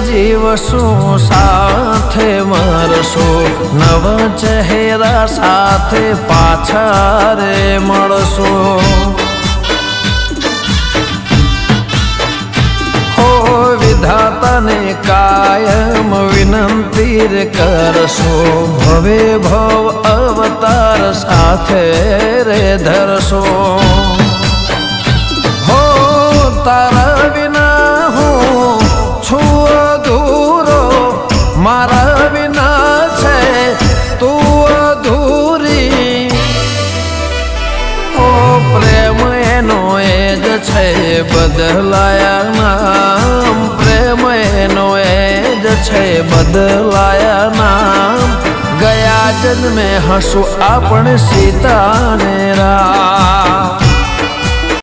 જીવશું સાથે મરશું નવ ચહેરા સાથે પાછા રે મળશું હો વિધાતાને કાયમ વિનંતી રે કરશું ભવે ભવ અવતાર સાથે રે ધરશું હો તારા વિના હું છું અધૂરો મારા વિના છે તું અધૂરી ઓ પ્રેમ એનો એ જ છે બદલાયા નામ પ્રેમ એનો એ જ છે બદલાયા નામ ગયા જન્મે હસું આપણે સીતાને રામ